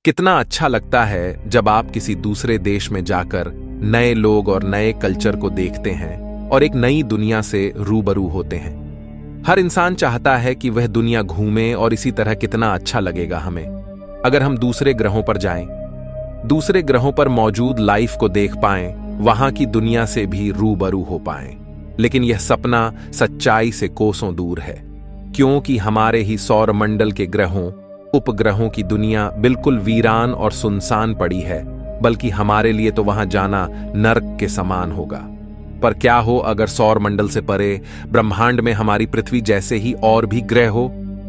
कितना अच्छा लगता है जब आप किसी दूसरे देश में जाकर नए लोग और नए कल्चर को देखते हैं और एक नई दुनिया से रूबरू होते हैं। हर इंसान चाहता है कि वह दुनिया घूमे और इसी तरह कितना अच्छा लगेगा हमें अगर हम दूसरे ग्रहों पर जाएं, दूसरे ग्रहों पर मौजूद लाइफ को देख पाएं, वहां की दुनिया से भी रूबरू हो पाएं। लेकिन यह सपना सच्चाई से कोसों दूर है, क्योंकि हमारे ही सौरमंडल के ग्रहों उपग्रहों की दुनिया बिल्कुल वीरान और सुनसान पड़ी है, बल्कि हमारे लिए तो वहां जाना नर्क के समान होगा। पर क्या हो अगर सौरमंडल से परे ब्रह्मांड में हमारी पृथ्वी जैसे ही और भी ग्रह हो,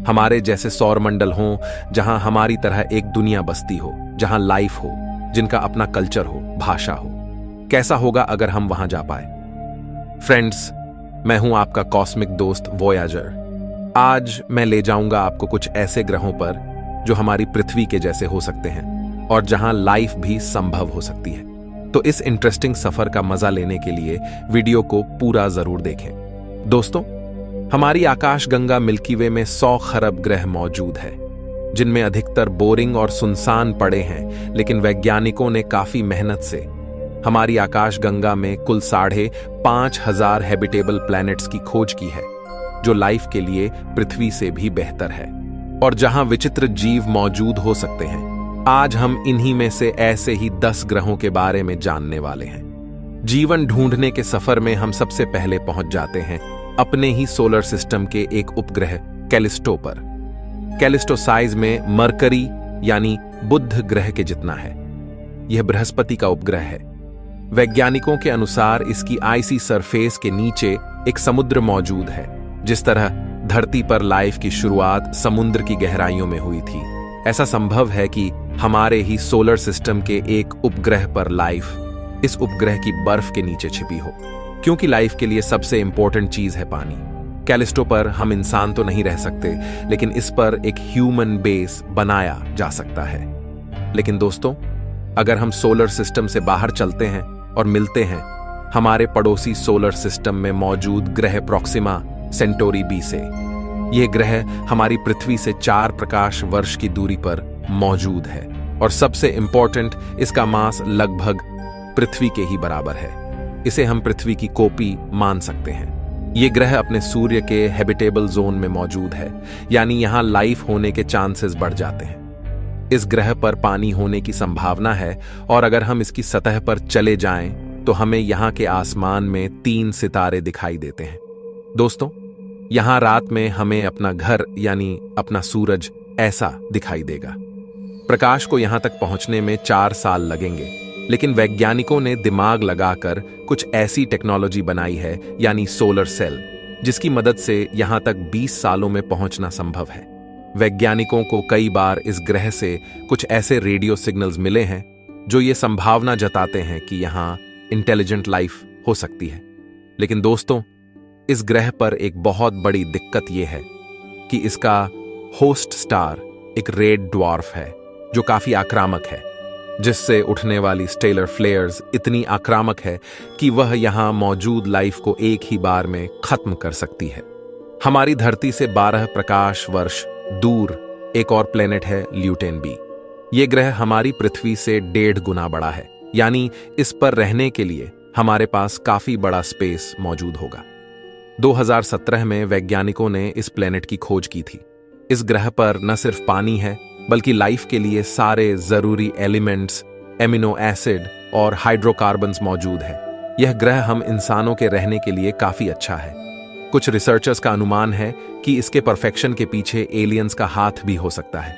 हमारे जैसे सौरमंडल हो जहां हमारी तरह एक दुनिया बसती हो, जहां लाइफ हो, जिनका अपना कल्चर हो, भाषा हो। कैसा होगा अगर हम वहां जा पाए? फ्रेंड्स, मैं हूं आपका कॉस्मिक दोस्त वोयाजर। आज मैं ले जाऊंगा आपको कुछ ऐसे ग्रहों पर जो हमारी पृथ्वी के जैसे हो सकते हैं और जहां लाइफ भी संभव हो सकती है। तो इस इंटरेस्टिंग सफर का मजा लेने के लिए वीडियो को पूरा जरूर देखें। दोस्तों, हमारी आकाशगंगा मिल्की वे में 100 खरब ग्रह मौजूद है, जिनमें अधिकतर बोरिंग और सुनसान पड़े हैं, लेकिन वैज्ञानिकों ने काफी मेहनत से हमारी आकाशगंगा में कुल 5,500 हैबिटेबल प्लैनेट्स की खोज की है, जो लाइफ के लिए पृथ्वी से भी बेहतर है और जहां विचित्र जीव मौजूद हो सकते हैं। आज हम इन्हीं में से ऐसे ही 10 ग्रहों के बारे में जानने वाले हैं। जीवन ढूंढने के सफर में हम सबसे पहले पहुंच जाते हैं अपने ही सोलर सिस्टम के एक उपग्रह कैलिस्टो पर। कैलिस्टो साइज में मरकरी यानी बुध ग्रह के जितना है। यह बृहस्पति का उपग्रह है। वैज्ञानिकों के अनुसार इसकी आइसी सरफेस के नीचे एक समुद्र मौजूद है। जिस तरह धरती पर लाइफ की शुरुआत समुद्र की गहराइयों में हुई थी, ऐसा संभव है कि हमारे ही सोलर सिस्टम के एक उपग्रह पर लाइफ इस उपग्रह की बर्फ के नीचे छिपी हो, क्योंकि लाइफ के लिए सबसे इंपॉर्टेंट चीज है पानी। कैलिस्टो पर हम इंसान तो नहीं रह सकते, लेकिन इस पर एक ह्यूमन बेस बनाया जा सकता है। लेकिन दोस्तों, अगर हम सोलर सिस्टम से बाहर चलते हैं और मिलते हैं हमारे पड़ोसी सोलर सिस्टम में मौजूद ग्रह प्रोक्सिमा सेंटोरी बी से, यह ग्रह हमारी पृथ्वी से 4 प्रकाश वर्ष की दूरी पर मौजूद है और सबसे इंपॉर्टेंट, इसका मास लगभग पृथ्वी के ही बराबर है। इसे हम पृथ्वी की कॉपी मान सकते हैं। यह ग्रह अपने सूर्य के हैबिटेबल जोन में मौजूद है, यानी यहां लाइफ होने के चांसेस बढ़ जाते हैं। इस ग्रह पर पानी होने की संभावना है और अगर हम इसकी सतह पर चले जाएं तो हमें यहां के आसमान में 3 सितारे दिखाई देते हैं। दोस्तों, यहां रात में हमें अपना घर यानी अपना सूरज ऐसा दिखाई देगा। प्रकाश को यहां तक पहुंचने में 4 साल लगेंगे, लेकिन वैज्ञानिकों ने दिमाग लगाकर कुछ ऐसी टेक्नोलॉजी बनाई है, यानी सोलर सेल, जिसकी मदद से यहां तक 20 सालों में पहुंचना संभव है। वैज्ञानिकों को कई बार इस ग्रह से कुछ ऐसे रेडियो सिग्नल्स मिले हैं जो ये संभावना जताते हैं कि यहां इंटेलिजेंट लाइफ हो सकती है। लेकिन दोस्तों, इस ग्रह पर एक बहुत बड़ी दिक्कत यह है कि इसका होस्ट स्टार एक रेड ड्वार्फ है, जो काफी आक्रामक है, जिससे उठने वाली स्टेलर फ्लेयर्स इतनी आक्रामक है कि वह यहां मौजूद लाइफ को एक ही बार में खत्म कर सकती है। हमारी धरती से 12 प्रकाश वर्ष दूर एक और प्लेनेट है ल्यूटेन बी। यह ग्रह हमारी पृथ्वी से 1.5 गुना बड़ा है, यानी इस पर रहने के लिए हमारे पास काफी बड़ा स्पेस मौजूद होगा। 2017 में वैज्ञानिकों ने इस प्लेनेट की खोज की थी। इस ग्रह पर न सिर्फ पानी है, बल्कि लाइफ के लिए सारे जरूरी एलिमेंट्स, एमिनो एसिड और हाइड्रोकार्बन्स मौजूद है। यह ग्रह हम इंसानों के रहने के लिए काफी अच्छा है। कुछ रिसर्चर्स का अनुमान है कि इसके परफेक्शन के पीछे एलियंस का हाथ भी हो सकता है।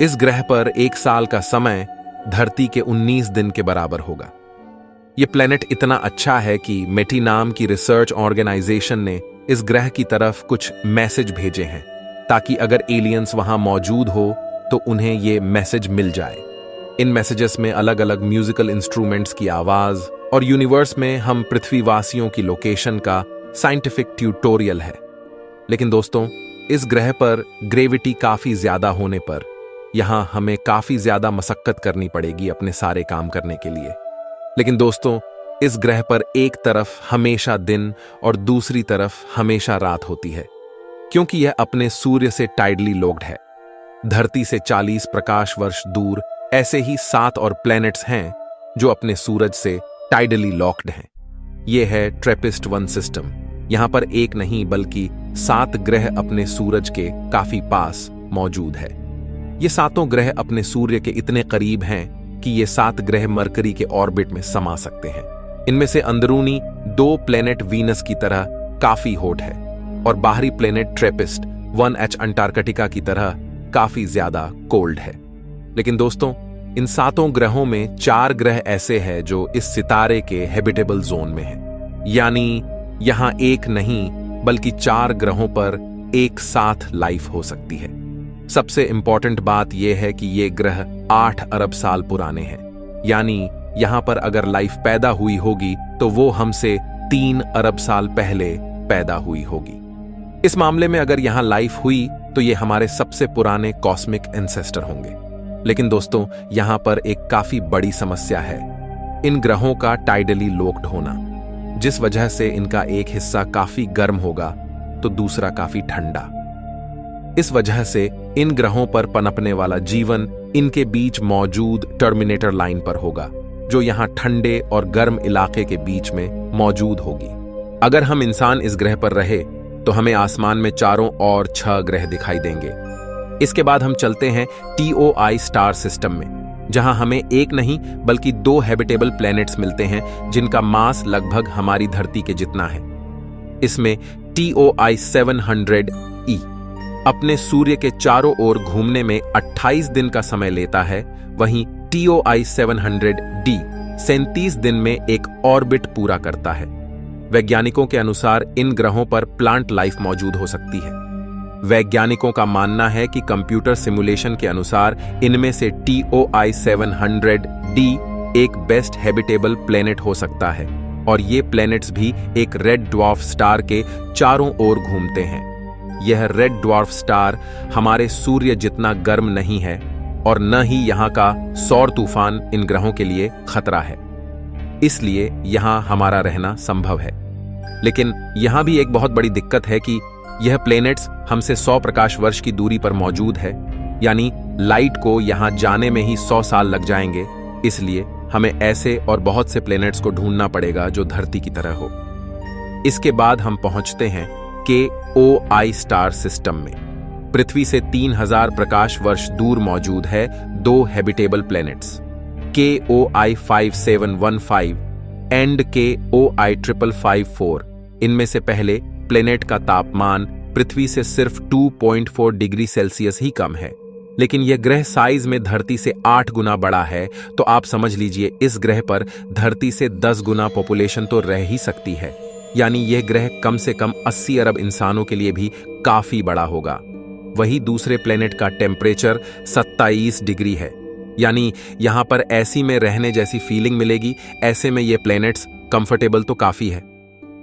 इस ग्रह पर 1 साल का समय धरती के 19 दिन के बराबर होगा। यह प्लेनेट इतना अच्छा है कि मेटी नाम की रिसर्च ऑर्गेनाइजेशन ने इस ग्रह की तरफ कुछ मैसेज भेजे हैं, ताकि अगर एलियंस वहां मौजूद हो तो उन्हें ये मैसेज मिल जाए। इन मैसेजेस में अलग अलग म्यूजिकल इंस्ट्रूमेंट्स की आवाज और यूनिवर्स में हम पृथ्वीवासियों की लोकेशन का साइंटिफिक ट्यूटोरियल है। लेकिन दोस्तों, इस ग्रह पर ग्रेविटी काफी ज्यादा होने पर यहां हमें काफी ज्यादा मशक्कत करनी पड़ेगी अपने सारे काम करने के लिए। लेकिन दोस्तों, इस ग्रह पर एक तरफ हमेशा दिन और दूसरी तरफ हमेशा रात होती है, क्योंकि यह अपने सूर्य से टाइडली लोक्ड है। धरती से 40 प्रकाश वर्ष दूर ऐसे ही 7 और प्लैनेट्स हैं जो अपने सूरज से टाइडली लॉक्ड हैं। ये है ट्रेपिस्ट-1 सिस्टम। यहां पर एक नहीं बल्कि 7 ग्रह अपने सूरज के काफी पास मौजूद है। ये 7 ग्रह अपने सूर्य के इतने करीब हैं कि ये 7 ग्रह मरकरी के ऑर्बिट में समा सकते हैं। इनमें से अंदरूनी 2 प्लेनेट वीनस की तरह काफी हॉट है और बाहरी प्लेनेट ट्रेपिस्ट-1H अंटार्कटिका की तरह काफी ज्यादा कोल्ड है। लेकिन दोस्तों, इन 7 ग्रहों में 4 ग्रह ऐसे हैं जो इस सितारे के हैबिटेबल जोन में हैं। यानी यहां एक नहीं बल्कि 4 ग्रहों पर एक साथ लाइफ हो सकती है। सबसे इंपॉर्टेंट बात यह है कि ये ग्रह 8 अरब साल पुराने हैं। यानी यहां पर अगर लाइफ पैदा हुई होगी तो वो हमसे 3 अरब साल पहले पैदा हुई होगी। इस मामले में अगर यहां लाइफ हुई तो ये हमारे सबसे पुराने कॉस्मिक एंसेस्टर होंगे। लेकिन दोस्तों, यहां पर एक काफी बड़ी समस्या है, इन ग्रहों का टाइडली लॉक्ड होना, जिस वजह से इनका एक हिस्सा काफी गर्म होगा तो दूसरा काफी ठंडा। इस वजह से इन ग्रहों पर पनपने वाला जीवन इनके बीच मौजूद टर्मिनेटर लाइन पर होगा, जो यहां ठंडे और गर्म इलाके के बीच में मौजूद होगी। अगर हम इंसान इस ग्रह पर रहे तो हमें आसमान में चारों ओर 6 ग्रह दिखाई देंगे। इसके बाद हम चलते हैं TOI स्टार सिस्टम में, जहां हमें एक नहीं बल्कि 2 हैबिटेबल प्लैनेट्स मिलते हैं जिनका मास लगभग हमारी धरती के जितना है। इसमें TOI 700E अपने सूर्य के चारों ओर घूमने में 28 दिन का समय लेता है, वहीं TOI 700D 37 दिन में एक ऑर्बिट पूरा करता है। वैज्ञानिकों के अनुसार इन ग्रहों पर प्लांट लाइफ मौजूद हो सकती है। वैज्ञानिकों का मानना है कि कंप्यूटर सिमुलेशन के अनुसार इनमें से TOI 700D एक बेस्ट हैबिटेबल प्लेनेट हो सकता है और ये प्लैनेट्स भी एक रेड ड्वार्फ स्टार के चारों ओर घूमते हैं। यह रेड ड्वार्फ स्टार हमारे सूर्य जितना गर्म नहीं है और न ही यहाँ का सौर तूफान इन ग्रहों के लिए खतरा है, इसलिए यहाँ हमारा रहना संभव है। लेकिन यहाँ भी एक बहुत बड़ी दिक्कत है कि यह प्लैनेट्स हमसे 100 प्रकाश वर्ष की दूरी पर मौजूद है, यानी लाइट को यहाँ जाने में ही 100 साल लग जाएंगे। इसलिए हमें ऐसे और बहुत से प्लैनेट्स को ढूंढना पड़ेगा जो धरती की तरह हो। इसके बाद हम पहुंचते हैं KOI स्टार सिस्टम में। पृथ्वी से 3000 प्रकाश वर्ष दूर मौजूद है 2 habitable planets, KOI 5715 and KOI 5554। इनमें से पहले प्लैनेट का तापमान पृथ्वी से सिर्फ 2.4 डिग्री सेल्सियस ही कम है, लेकिन यह ग्रह साइज में धरती से 8 गुना बड़ा है, तो आप समझ लीजिए इस ग्रह पर धरती से 10 गुना पॉपुलेशन तो रह ही सकती है। यानी यह ग्रह कम से कम 80 अरब इंसानों के लिए भी काफी बड़ा होगा। वही दूसरे प्लेनेट का टेम्परेचर 27 डिग्री है, यानी यहां पर ऐसी में रहने जैसी फीलिंग मिलेगी। ऐसे में ये प्लैनेट्स कंफर्टेबल तो काफी है,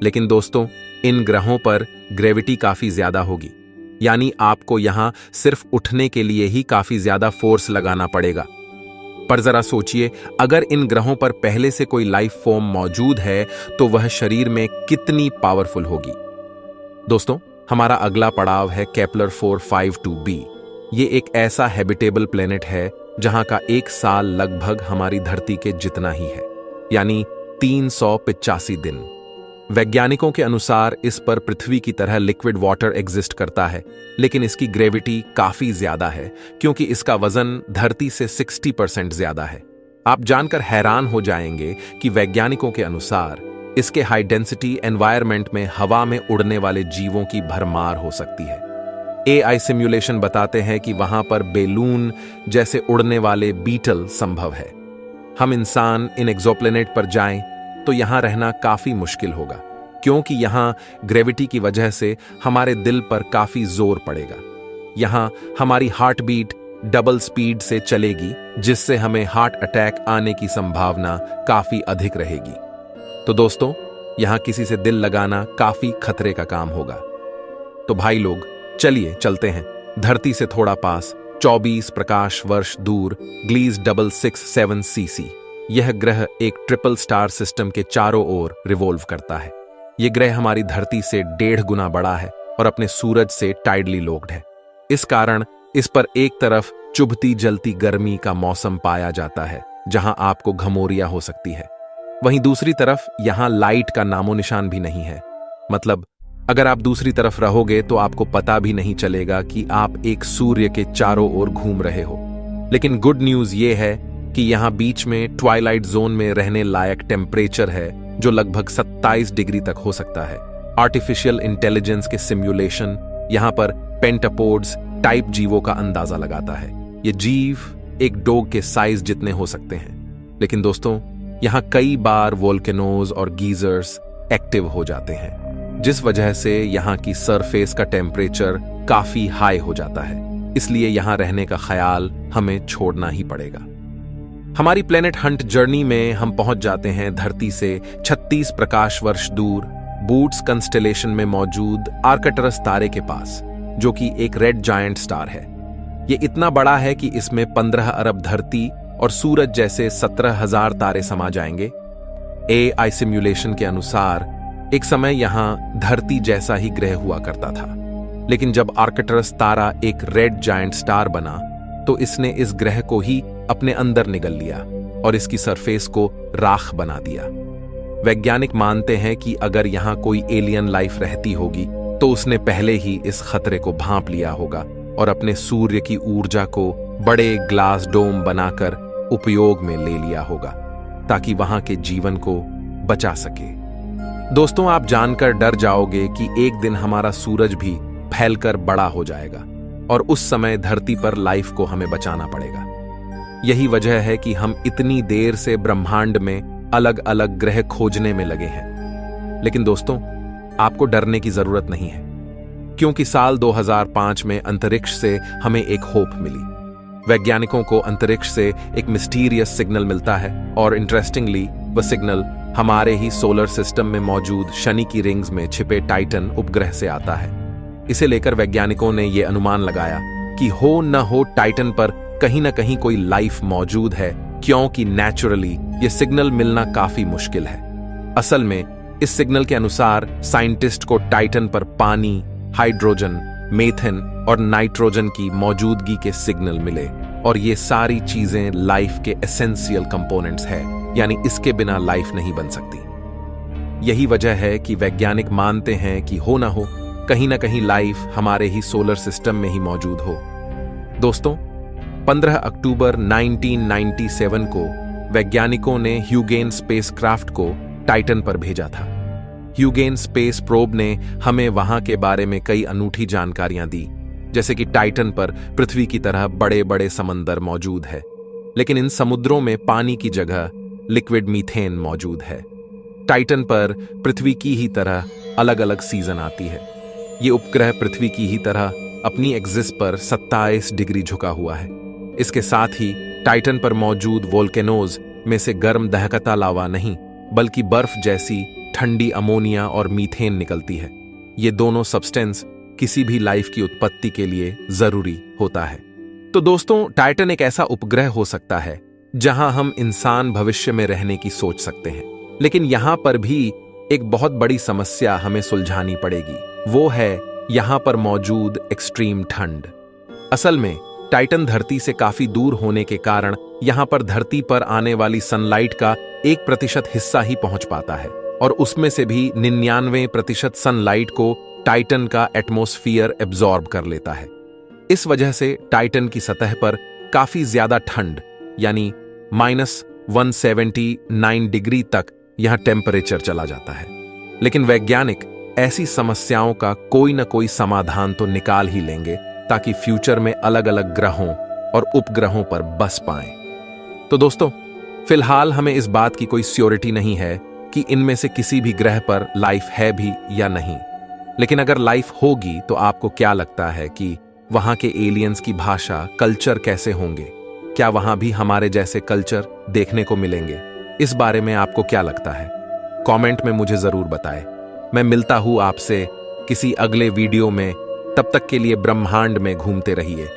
लेकिन दोस्तों इन ग्रहों पर ग्रेविटी काफी ज्यादा होगी, यानी आपको यहां सिर्फ उठने के लिए ही काफी ज्यादा फोर्स लगाना पड़ेगा। पर जरा सोचिए, अगर इन ग्रहों पर पहले से कोई लाइफ फॉर्म मौजूद है तो वह शरीर में कितनी पावरफुल होगी। दोस्तों, हमारा अगला पड़ाव है केपलर 452b। ये एक ऐसा हैबिटेबल प्लेनेट है जहां का एक साल लगभग हमारी धरती के जितना ही है, यानी 385 दिन। वैज्ञानिकों के अनुसार इस पर पृथ्वी की तरह लिक्विड वाटर एग्जिस्ट करता है, लेकिन इसकी ग्रेविटी काफी ज्यादा है क्योंकि इसका वजन धरती से 60% ज्यादा है। आप जानकर हैरान हो जाएंगे कि वैज्ञानिकों के अनुसार इसके हाई डेंसिटी एनवायरनमेंट में हवा में उड़ने वाले जीवों की भरमार हो सकती है। AI सिमुलेशन बताते हैं कि वहां पर बेलून जैसे उड़ने वाले बीटल संभव है। हम इंसान इन एक्सोप्लैनेट पर जाएं तो यहां रहना काफी मुश्किल होगा, क्योंकि यहां ग्रेविटी की वजह से हमारे दिल पर काफी जोर पड़ेगा। यहां हमारी हार्ट बीट डबल स्पीड से चलेगी, जिससे हमें हार्ट अटैक आने की संभावना काफी अधिक रहेगी। तो दोस्तों, यहां किसी से दिल लगाना काफी खतरे का काम होगा। तो भाई लोग, चलिए चलते हैं धरती से थोड़ा पास, 24 प्रकाश वर्ष दूर ग्लीज 667cc। यह ग्रह एक ट्रिपल स्टार सिस्टम के चारों ओर रिवॉल्व करता है। यह ग्रह हमारी धरती से 1.5 गुना बड़ा है और अपने सूरज से टाइडली लॉक्ड है। इस कारण इस पर एक तरफ चुभती जलती गर्मी का मौसम पाया जाता है जहां आपको घमौरियां हो सकती है, वहीं दूसरी तरफ यहां लाइट का नामो निशान भी नहीं है। मतलब अगर आप दूसरी तरफ रहोगे तो आपको पता भी नहीं चलेगा कि आप एक सूर्य के चारों ओर घूम रहे हो। लेकिन गुड न्यूज ये है कि यहां बीच में ट्वाइलाइट जोन में रहने लायक टेम्परेचर है जो लगभग 27 डिग्री तक हो सकता है। आर्टिफिशियल इंटेलिजेंस के सिमुलेशन यहां पर पेंटापोड्स टाइप जीवों का अंदाजा लगाता है। ये जीव एक डॉग के साइज जितने हो सकते हैं। लेकिन दोस्तों, यहां कई बार वोल्केनोज और गीजर्स एक्टिव हो जाते हैं, जिस वजह से यहां की सरफेस का टेम्परेचर काफी हाई हो जाता है। इसलिए यहां रहने का ख्याल हमें छोड़ना ही पड़ेगा। हमारी प्लेनेट हंट जर्नी में हम पहुंच जाते हैं धरती से 36 प्रकाश वर्ष दूर बूट्स कंस्टेलेशन में मौजूद आर्कटरस तारे के पास, जो कि एक रेड जायंट स्टार है। यह इतना बड़ा है कि इसमें 15 अरब धरती और सूरज जैसे 17,000 तारे समा जाएंगे। AI सिमुलेशन के अनुसार एक समय यहां धरती जैसा ही ग्रह हुआ करता था, लेकिन जब आर्कटरस तारा एक रेड जायंट स्टार बना तो इसने इस ग्रह को ही अपने अंदर निगल लिया और इसकी सरफेस को राख बना दिया। वैज्ञानिक मानते हैं कि अगर यहां कोई एलियन लाइफ रहती होगी तो उसने पहले ही इस खतरे को भांप लिया होगा और अपने सूर्य की ऊर्जा को बड़े ग्लास डोम बनाकर उपयोग में ले लिया होगा ताकि वहां के जीवन को बचा सके। दोस्तों, आप जानकर डर जाओगे कि एक दिन हमारा सूरज भी फैलकर बड़ा हो जाएगा और उस समय धरती पर लाइफ को हमें बचाना पड़ेगा। यही वजह है कि हम इतनी देर से ब्रह्मांड में अलग अलग ग्रह खोजने में लगे हैं। लेकिन दोस्तों, आपको डरने की जरूरत नहीं है, क्योंकि साल 2005 में अंतरिक्ष से हमें एक होप मिली। वैज्ञानिकों को अंतरिक्ष से एक मिस्टीरियस सिग्नल मिलता है और इंटरेस्टिंगली वह सिग्नल हमारे ही सोलर सिस्टम में मौजूद शनि की रिंग्स में छिपे टाइटन उपग्रह से आता है। इसे लेकर वैज्ञानिकों ने यह अनुमान लगाया कि हो न हो टाइटन पर कहीं ना कहीं कोई लाइफ मौजूद है, क्योंकि नेचुरली यह सिग्नल मिलना काफी मुश्किल है। असल में इस सिग्नल के अनुसार साइंटिस्ट को टाइटन पर पानी, हाइड्रोजन, मीथेन और नाइट्रोजन की मौजूदगी के सिग्नल मिले और ये सारी चीजें लाइफ के एसेंशियल कंपोनेंट्स है, यानी इसके बिना लाइफ नहीं बन सकती। यही वजह है कि वैज्ञानिक मानते हैं कि हो ना हो कहीं ना कहीं लाइफ हमारे ही सोलर सिस्टम में ही मौजूद हो। दोस्तों, 15 अक्टूबर 1997 को वैज्ञानिकों ने ह्यूगेन स्पेसक्राफ्ट को टाइटन पर भेजा था। ह्यूगेन स्पेस प्रोब ने हमें वहां के बारे में कई अनूठी जानकारियां दी, जैसे कि टाइटन पर पृथ्वी की तरह बड़े बड़े समंदर मौजूद है, लेकिन इन समुद्रों में पानी की जगह लिक्विड मीथेन मौजूद है। टाइटन पर पृथ्वी की ही तरह अलग अलग सीजन आती है। ये उपग्रह पृथ्वी की ही तरह अपनी एक्सिस पर 27 डिग्री झुका हुआ है। इसके साथ ही टाइटन पर मौजूद वोल्केनोज में से गर्म दहकता लावा नहीं, बल्कि बर्फ जैसी ठंडी अमोनिया और मीथेन निकलती है। ये दोनों सब्सटेंस किसी भी लाइफ की उत्पत्ति के लिए जरूरी होता है। तो दोस्तों, टाइटन एक ऐसा उपग्रह हो सकता है जहां हम इंसान भविष्य में रहने की सोच सकते हैं, लेकिन यहां पर भी एक बहुत बड़ी समस्या हमें सुलझानी पड़ेगी। वो है यहां पर मौजूद एक्सट्रीम ठंड। असल में टाइटन धरती से काफी दूर होने के कारण यहां पर धरती पर आने वाली सनलाइट का 1% हिस्सा ही पहुंच पाता है और उसमें से भी 99% सनलाइट को टाइटन का एटमॉस्फेयर एब्जॉर्ब कर लेता है। इस वजह से टाइटन की सतह पर काफी ज्यादा ठंड, यानी -179 डिग्री तक यहां टेम्परेचर चला जाता है। लेकिन वैज्ञानिक ऐसी समस्याओं का कोई न कोई समाधान तो निकाल ही लेंगे ताकि फ्यूचर में अलग अलग ग्रहों और उपग्रहों पर बस पाएं। तो दोस्तों, फिलहाल हमें इस बात की कोई श्योरिटी नहीं है कि इनमें से किसी भी ग्रह पर लाइफ है भी या नहीं। लेकिन अगर लाइफ होगी तो आपको क्या लगता है कि वहां के एलियंस की भाषा, कल्चर कैसे होंगे? क्या वहां भी हमारे जैसे कल्चर देखने को मिलेंगे? इस बारे में आपको क्या लगता है? कमेंट में मुझे जरूर बताएं। मैं मिलता हूं आपसे किसी अगले वीडियो में। तब तक के लिए ब्रह्मांड में घूमते रहिए,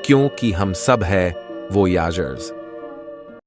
क्योंकि हम सब है वोयाजर्स।